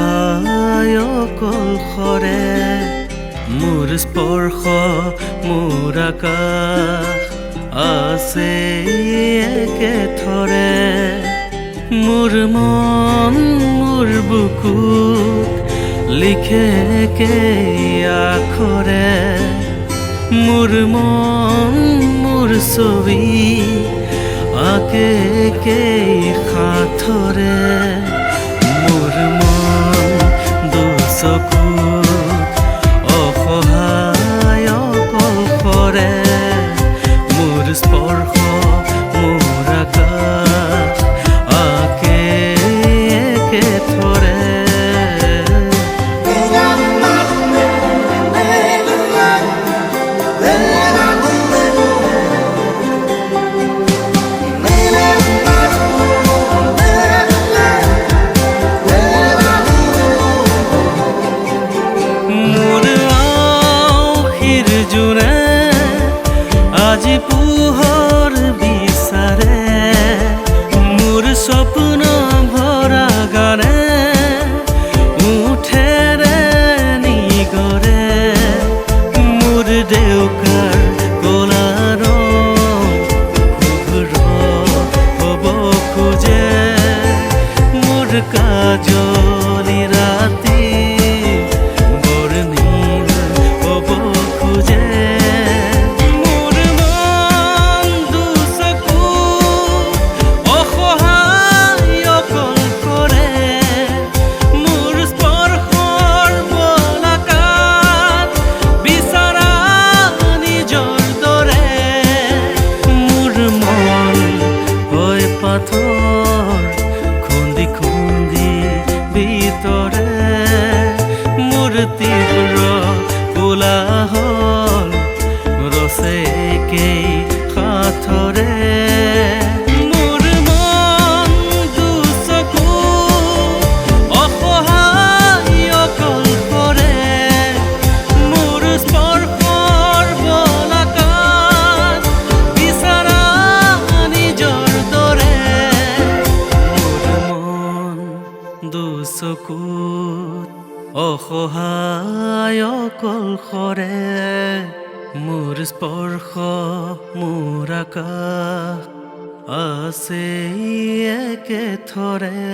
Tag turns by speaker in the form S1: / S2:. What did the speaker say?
S1: অসহায় অকলশৰে মোৰ স্পৰ্শ মোৰ আকাশ আছে একেথৰে মোৰ মন মোৰ বুকুত লিখে একেই আখৰে মোৰ মন মোৰ ছবি আকে একেই সাঁথৰে মোৰ মন দুচকুত অসহায় অকলশৰে মোৰ স্পৰ্শ মোৰ আকাশ আকে একেথৰে আজি পোহৰ বিচাৰে মোৰ স্বপ্ন ভৰা গানে উঠেৰে নিগৰে মোৰ ডেউকাৰ কলা ৰং হ'ব খোজে মোৰ কাজলি ৰাতি বৰ্ণিল হ'ব খোজে খুন্দি খুন্দি ভিতৰে মোৰ তীব্ৰ কোলাহল ৰচে একেই সাঁথৰে মোৰ মন দুচকু অসহায় অকলশৰে মোৰ স্পৰ্শৰ বলাকাত বিচাৰা নিজৰ দৰে দুচকুত অসহায় অকলশৰে মোৰ স্পৰ্শ মোৰ আকাশ আছে একেথৰে